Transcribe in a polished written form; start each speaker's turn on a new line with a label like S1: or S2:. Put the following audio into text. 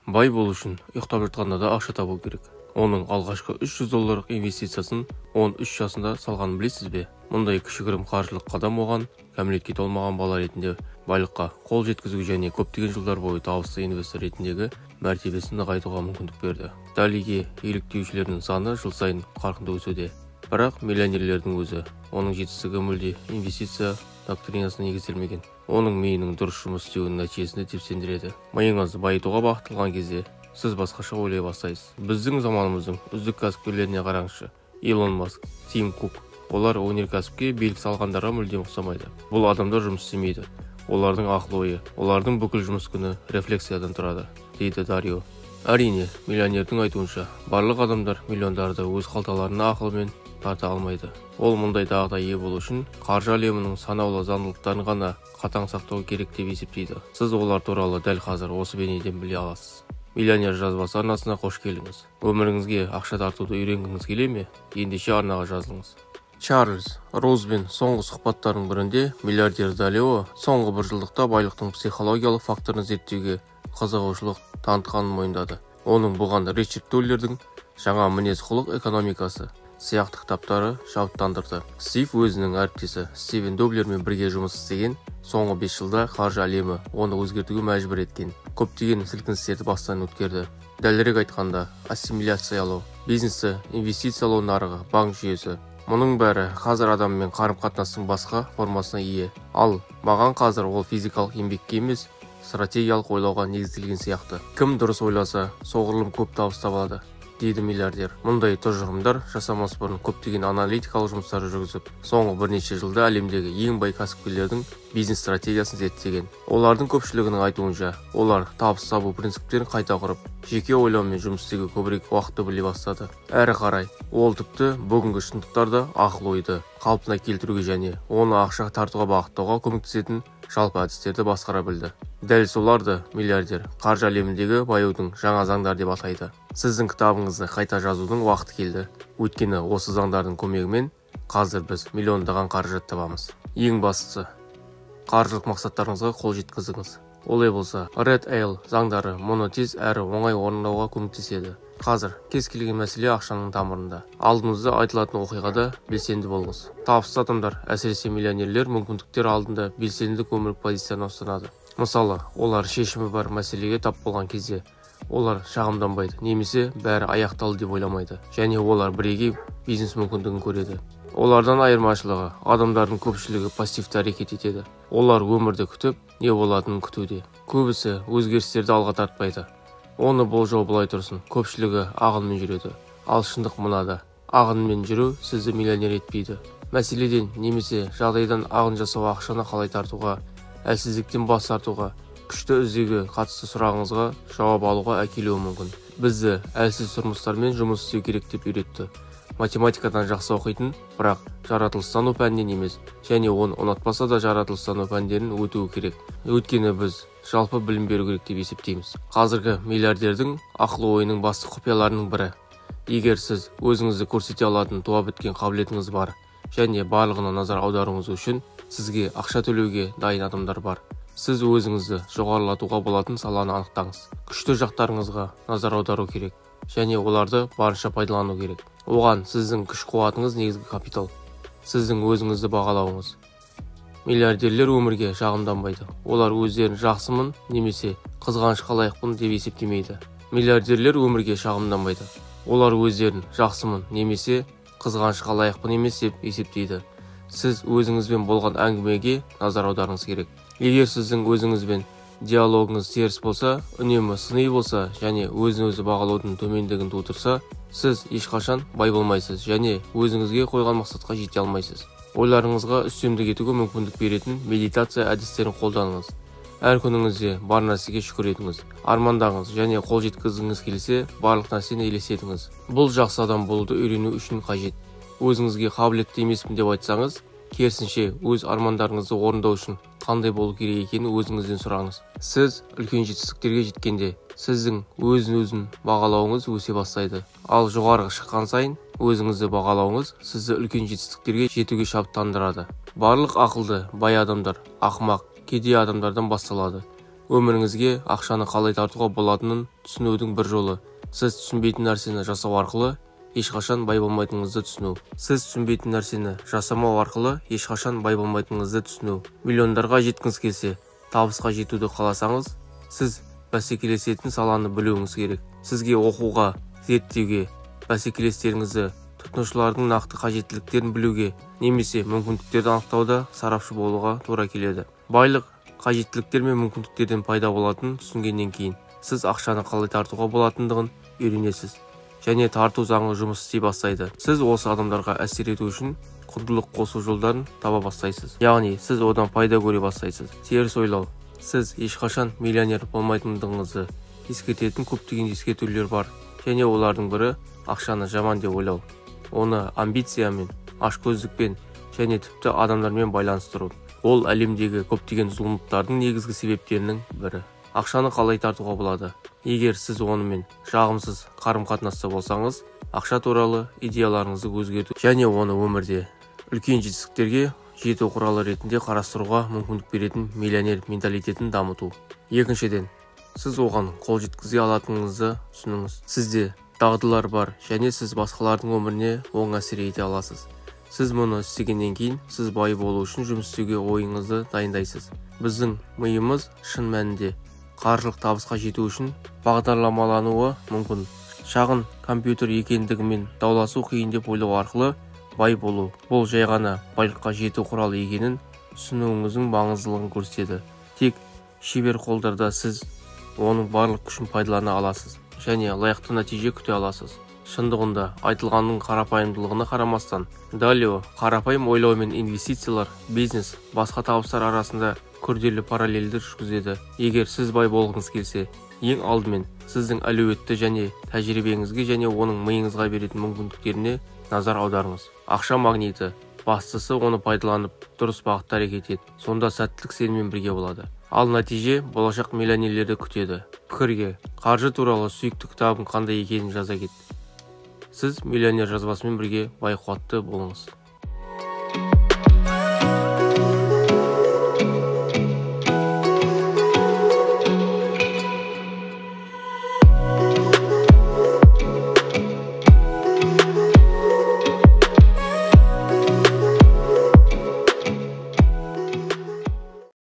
S1: Бай болу үшін ұйықтап жатқанда да ақша табу керек. Оның алғашқы $300 инвестициясын 13 жасында салғанын білесіз бе? Мұндай кішігірім қаржылық қадам оған кәмелетке толмаған бала ретінде байлыққа қол жеткізу және көптеген жылдар бойы табысты инвестор ретіндегі мәртебесін нығайтуға мүмкіндік берді. Далиге еліктеушілердің саны жыл сайын қарқынды өсуде. Бірақ миллионерлердің өзі оның жетістігі мүлде инвестиция доктринасына негізделмеген. Оның миының дұрыс жұмыс істеуінің нәтижесінде деп сендіреді. Миыңыз байытуға бағытталған кезде сіз басқаша ойлай бастайсыз. Біздің заманымыздың үздік кәсіпкерлеріне қараңызшы. Илон Маск, Тим Кук. Олар өнеркәсіпке билік салғандарға мүлдем ұқсамайды. Бұл адамдар жұмыс істемейді. Олардың ақыл ойы, олардың бүкіл жұмыс күні рефлексиядан тұрады, дейді Дарио. Әрине, миллионердің айтуынша, барлық адамдар миллиондарды өз қалталарына ақылмен тарта алмайды. Ол мұндай дағдыға ие болу үшін қаржы әлемінің санаулы заңдылықтарын ғана қатаң сақтау керек деп есептейді. Сіз олар туралы дәл қазір осы бейнеден біле аласыз. Миллионер жазбасы арнасына қош келдіңіз. Өміріңізге ақша тартуды үйренгіңіз келе ме? Ендеше арнаға жазылыңыз. Чарльз Роузбен соңғы сұхбаттардың бірінде миллиардер Далио соңғы бір жылдықта байлықтың психологиялық факторын зерттеуге қызығушылық танытқанын мойындады. Оның бұған Ричард Толлердің жаңа мінез-құлық экономикасы сияқты кітаптары шабыттандырды. Стив өзінің әріптесі Стивен Доблермен бірге жұмыс істеген соңғы 5 жылда қаржы әлемі оны өзгертуге мәжбүр еткен. Көптеген сілкіністерді бастан өткерді. Дәлірек айтқанда, ассимиляциялау, бизнесті инвестициялау нарығы, банк жүйесі. Мұның бәрі қазір адаммен қарым-қатынастың басқа формасына ие. Ал маған қазір ол физикалық еңбекке емес, стратегиялық ойлауға негізделген сияқты. Кім дұрыс ойласа, соғұрлым көп табыс табады, дейді миллиардер. Мұндай тұжырымдар жасамас бұрын көптеген аналитикалық жұмыстарды жүргізіп, соңғы бірнеше жылда әлемдегі ең бай кәсіпкерлердің бизнес стратегиясын зерттеген. Олардың көпшілігінің айтуынша, олар табыс табу принциптерін қайта құрып, жеке ойлаумен жұмыс істеуге көбірек уақытты біле бастады. Әрі қарай, ол тіпті бүгінгі шындықтарды ақыл ойды қалпына келтіруге және оны ақша тартуға бағыттауға көмектесетін жалпы әдістерді басқара білді. Дәл соларды миллиардер қаржы әлеміндегі баюдың жаңа заңдар деп атайды. Сіздің кітабыңызды қайта жазудың уақыты келді. Өйткені осы заңдардың көмегімен қазір біз миллиондаған қаражат табамыз. Ең бастысы, қаржылық мақсаттарыңызға қол жеткізіңіз. Олай болса, Red Ale заңдары мұны тез әрі оңай орындауға көмектеседі. Қазір кез келген мәселе ақшаның тамырында. Алдыңызда айтылатын оқиғада белсенді болыңыз. Табысты адамдар, әсіресе миллионерлер мүмкіндіктер алдында белсенді өмірлік позицияны ұстанады. Мысалы, олар шешімі бар мәселеге тап болған кезде олар шағымданбайды, немесе бәрі аяқталды деп ойламайды, және олар бірегей бизнес мүмкіндігін көреді. Олардан айырмашылығы, адамдардың көпшілігі пассивті әрекет етеді. Олар өмірді күтіп, не болатынын күтуде. Көбісі өзгерістерді алға тартпайды. Оны болжау былай тұрсын, көпшілігі ағынмен жүреді. Ал шындық мынада, ағынмен жүру сізді миллионер етпейді. Мәселеден немесе жағдайдан ағын жасау ақшаны қалай тартуға, әлсіздіктен бас тартуға, күшті іздеуге қатысты сұрағыңызға жауап алуға әкелуі мүмкін. Бізді әлсіз тұрмыстармен жұмыс істеу керек деп үйретті. Математикадан жақсы оқитын, бірақ жаратылыстану пәнінен емес, және оны ұнатпаса да жаратылыстану пәндерін өтуі керек. Өйткені біз жалпы білім беру керек деп есептейміз. Қазіргі миллиардердің ақыл ойының басты құпияларының бірі. Егер сіз өзіңізді көрсете алатын туа біткен қабілетіңіз бар, және барлығына назар аударуыңыз үшін сізге ақша төлеуге дайын адамдар бар. Сіз өзіңізді жоғарылатуға болатын саланы анықтаңыз. Күшті жақтарыңызға назар аудару керек, және оларды барынша пайдалану керек. Оған сіздің күш-қуатыңыз негізгі капитал. Сіздің өзіңізді бағалауыңыз. Миллиардерлер өмірге шағымданбайды. Олар өздерін жақсымын немесе қызғанышқа лайықпын деп есептемейді. Миллиардерлер өмірге шағымданбайды. Олар өздерін жақсымын немесе қызғанышқа лайықпын емес деп есептейді. Сіз өзіңізбен болған әңгімеге назар аударыңыз керек. Егер сіздің өзіңізбен диалогыңыз теріс болса, үнемі сыни болса және өзін-өзі бағалаудың төмендігін тудырса, сіз ешқашан бай болмайсыз және өзіңізге қойған мақсатқа жете алмайсыз. Ойларыңызға үстемдік етуге мүмкіндік беретін медитация әдістерін қолданыңыз. Әр күніңізде бар нәрсеге шүкір етіңіз, армандаңыз және қол жеткізгіңіз келсе, барлық нәрсені елестетіңіз. Бұл жақсы адам болуды үйрену үшін қажет. Өзіңізге қабілетті емеспін деп айтсаңыз, керісінше өз армандарыңызды орындау үшін қандай болу керек екенін өзіңізден сұраңыз. Сіз үлкен жетістіктерге жеткенде, сіздің өзін-өзін бағалауыңыз өсе бастайды. Ал жоғарғы шыққан сайын, өзіңізді бағалауыңыз сізді үлкен жетістіктерге жетуге шабыттандырады. Барлық ақылды, бай адамдар, ақымақ, кедей адамдардан басталады. Өміріңізге ақшаны қалай тартуға болатынын түсінудің бір жолы. Сіз түсінбейтін нәрсені жасау арқылы ешқашан бай болмайтыныңызды түсіну. Сіз түсінбейтін нәрсені жасамау арқылы ешқашан бай болмайтыныңызды түсіну. Миллиондарға жеткіңіз келсе, табысқа жетуді қаласаңыз, сіз бәсекелесетін саланы білуіңіз керек. Сізге оқуға, зерттеуге, бәсекелестеріңізді, тұтынушылардың нақты қажеттіліктерін білуге, немесе мүмкіндіктерді анықтауда сарапшы болуға тура келеді. Байлық қажеттіліктер мен мүмкіндіктерден пайда болатынын түсінгеннен кейін, сіз ақшаны қалай тартуға болатындығын үйренесіз, және тарту заңы жұмыс істей бастайды. Сіз осы адамдарға әсер ету үшін құндылық қосу жолдарын таба бастайсыз. Яғни, сіз одан пайда көре бастайсыз. Теріс ойлау. Сіз ешқашан миллионер болмайтындығыңызды ескертетін көптеген ескертулер бар, және олардың бірі ақшаны жаман деп ойлау. Оны амбициямен, ашкөздікпен және тіпті адамдармен байланыстыру. Ол әлемдегі көптеген зұлымдықтардың негізгі себептерінің бірі. Ақшаны қалай тартуға болады? Егер сіз онымен жағымсыз қарым-қатынаста болсаңыз, ақша туралы идеяларыңызды өзгерту және оны өмірде үлкен жетістіктерге жету құралы ретінде қарастыруға мүмкіндік беретін миллионер менталитетін дамыту. Екіншіден, сіз оған қол жеткізе алатыныңызды түсініңіз. Сізде дағдылар бар және сіз басқалардың өміріне оң әсер ете аласыз. Сіз мұны істегеннен кейін, сіз бай болу үшін жұмыс істеуге ойыңызды дайындайсыз. Біздің миымыз шын мәнінде қаржылық табысқа жету үшін бағдарламалануы мүмкін. Шағын компьютер екендігімен дауласу қиын деп ойлау арқылы бай болу, бұл жай ғана байлыққа жету құралы екенін түсінуіңіздің маңыздылығын көрсетеді. Тек шебер қолдарда сіз оның барлық күшін пайдалана аласыз және лайықты нәтиже күте аласыз. Шындығында айтылғанның қарапайымдылығына қарамастан, Далио қарапайым ойлау мен инвестициялар, бизнес, басқа табыстар арасында күрделі параллельдер жүргізеді. Егер сіз бай болғыңыз келсе, ең алдымен сіздің әлеуетті және тәжірибеңізге және оның миыңызға беретін мүмкіндіктеріне назар аударыңыз. Ақша магниті, бастысы оны пайдаланып, дұрыс бағытта әрекет ет. Сонда сәттілік сенімен бірге болады. Ал нәтиже болашақ миллионерлерді күтеді. Пікірге, қаржы туралы сүйікті кітабың қандай екенін жаза кет. Сіз миллионер жазбасымен бірге бай қуатты болыңыз.